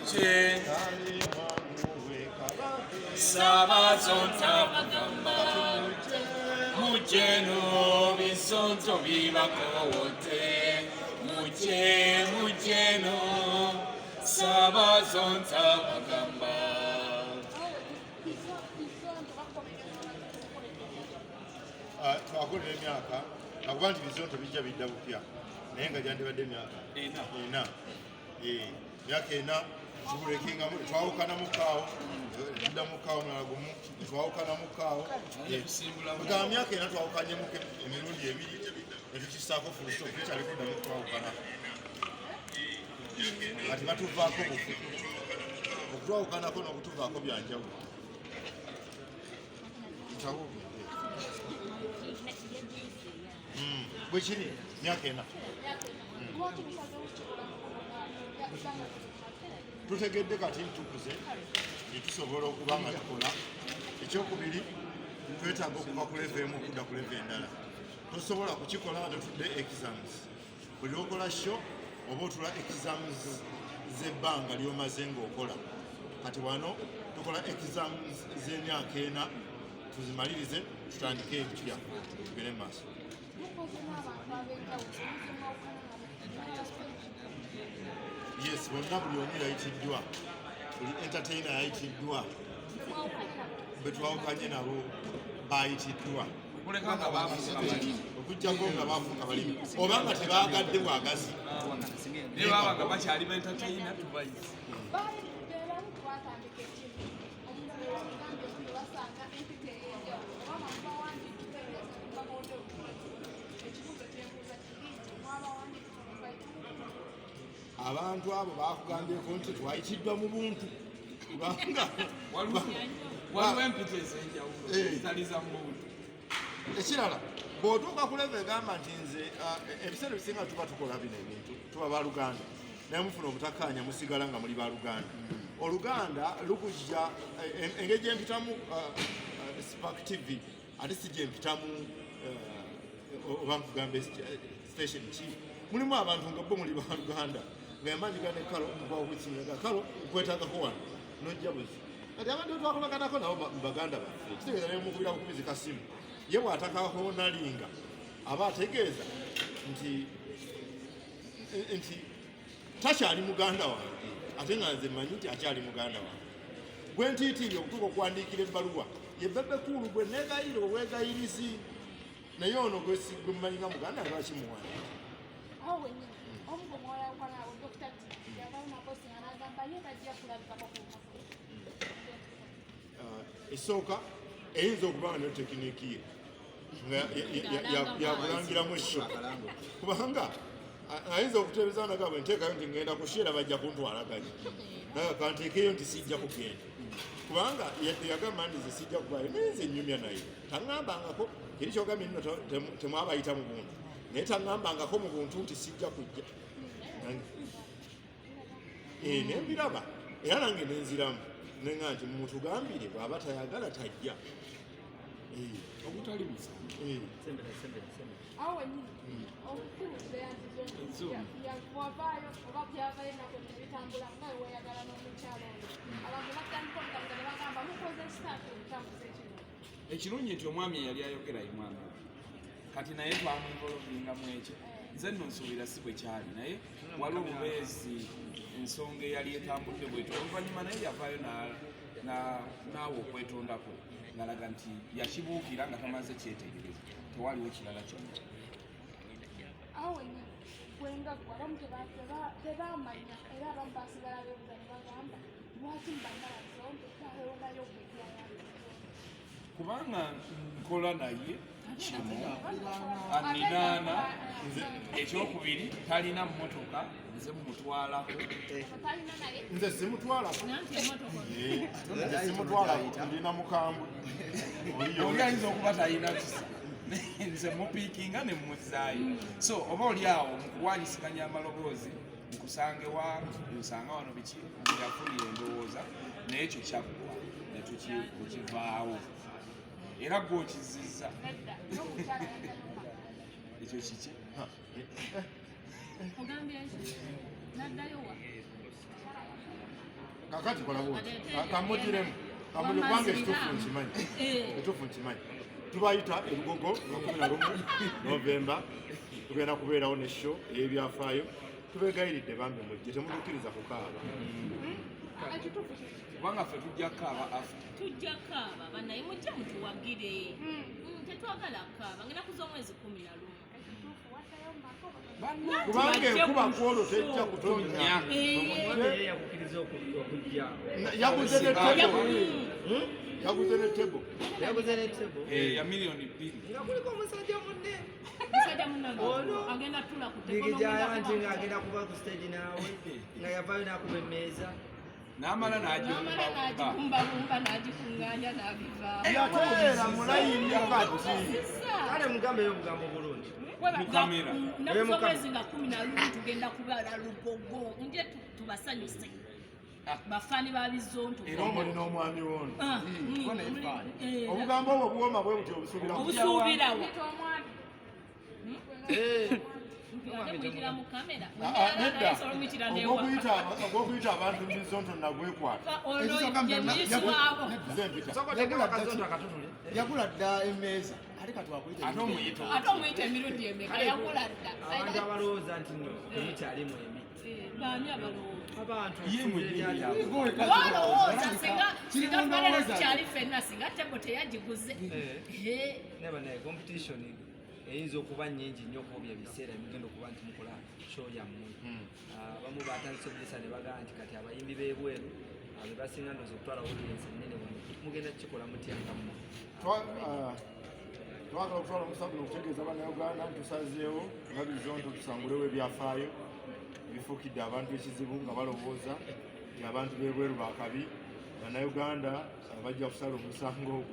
muje Bizonto bagamba muje no Bizonto bibakowote muje no Bizonto bagamba twakola emyaka akuba nti Bizonto bijja bidda bupya naye nga gyandibadde emyaka ena myaka ena tubulekingamu twawukana mukaawo tudda mukaawo mulala gumu twawukana mukaawo bugaba myaka ena twawukanyemuko emirundi ebiri netukisaako fulusito tukyali kuddamu twawukana kati batuvaako bufu okutwawukanako n'okutuvaako byanjawulo bwekiri myaka ena tutegedde kati ntukuze netusobola okuba nga tukola ekyokubiri twetaaga okuva ku leve emu okudda ku leve endala tosobola kukikola nga totudde exams buli okola sho oba otula exams z'ebbanga lyomaze ng'okola kati wano tukola exams z'emyaka ena tuzimalirize tutandike ebipya tugere maaso yes bonna buli omu yayitiddwa buli entertainer yayitiddwa betwawukanye nabo bayitiddwa okujjako nga bafuuka balimi oba nga tebaagadde bwagazi nebabanga bakyali ba entertainer tubayizi abantu abo bakugambyeko nti twayitiddwa mu buntu kubanga waliwo empita ez'enjawulo zitali za muntu. Ekirala bw'otuuka ku leve egamba nti nze ebiseera ebisinga tuba tukola bino ebintu tuba baluganda naye mufuna obutakkaanya musigala nga muli baluganda oluganda lukujja engeri gyempitamu Spark TV ate si gyempitamu oba nkugamba station ki mulimu abantu nga bo muli baluganda ngaemanjigane kalo mukwakukiga kalo okwetagako wano nojja bwezi kati abantu twakolaganako nabo mubaganda baffe kitegeeza nemukubira bukubizi kasimu ye bw'atakako nalinga aba ategeeza nti takyali muganda wange ate nga nze mmanyi nti akyali muganda wange gwe ntiitiiri okutuuka okuwandiikira ebbaluwa ye bebekulu gwe negayire obwegayirizi naye ono gwe mmanyi nga muganda nga akimuwandika esooka eyinza okuba nga nayo tekiniki ye yakulangiramu esho kubanga ayinza okutereeza naga bwe nteekayo nti ngenda kusheera bajja kuntwalaganya naye kanteekeyo nti sijja kugenda kubanga yagamba nti ze sijja kubayo nze nnyumya naye taŋŋambangako eri kyogambye nno temwabayita mu buntu naye taŋŋambangako mu buntu nti sijja kujja nembiraba era nange nenziramu nenga nti mutugambire bw'aba tayagala tajja obutali musa ekirungi nti omwami eyali ayogera ye mwami kati naye twamwinvolovingamu ekyo nze nno nsuubira si bwe kyali naye wali obubeezi ensonga eyali etambudde bwetyo oluvannyuma naye yavaayo naawe okwetondako ngalaga nti yakibuukira nga tamaze kyetegereza tewaliwo kirala kyonna kubanga nkola naye kimu aninaana ekyokubiri talina mmotoka nze mumutwalako nze simutwalako ndina mukambwe oli ayinza okuba talina kisa nze mupiikinga ne mmuzzaayo so oba oli awo mukuwanyisiganya amaloboozi nkusange wange nsanga wano biki yafunire endowooza n'ekyo kyakkuba netukivaawo era gw'okizizza ekyo kiki kakati kola bwoti kamutiremu kamuli kwange ekituufu nkimanyi tubayita ebigogo 11 Novemba tugenda kubeerawo ne show ey'ebyafaayo tubegayiridde bambi mujje temutukkiriza kukaaba kubanga ffe tujja kaaba tujja kaaba banaye mujje mutuwagire tetwagala kaaba ngenda kuza omwezi 11 kubanga enkuba kwolwo tejja kutonya yaguze ne tebo ya miliyoni 2 agenda tula agenda kuba ku stage naawe nga yavayo nakuba emmeeza n'amala n'agikumbabumba n'agikuŋŋanya n'abivaamu yateera mulayini kati kale mugambe yo bugambo bulungi nakusomezi nga 11 tugenda kubeera lugogo nje tubasanyuse bafani ba Bizonto era omuli n'omwami wono obugambo obwo buwoma bwe buti obusuubirawo ogwokuyita abantu Bizonto nagwekwata yagula dda emmeeza ate katwakuyita ate omuyita emirundi emeka yagula dda abantu abalowooza nti no temukyalimu emi baani abalowooza abantu olowooza singa tubalera tukyali ffenna singa tebo teyagiguze neba naye competition eyinza okuba nnyingi nnyo kuobya ebiseera emigenda okuba nti mukola show yammwe abamu batandise obulisa ne bagaa nti kati abayimbi b'ebweru be basinga ndoza okutwala audience ennene wano mugenda kukikola mutyangamu twagala okutwala omusango okutegeeza bannayuganda nti tusazeewo nga Bizonto tusangulewo ebyafaayo ebifuukidde abantu ekizibu nga balowooza nti abantu b'ebweru bakabi bannayuganda bajja kusala omusango ogwo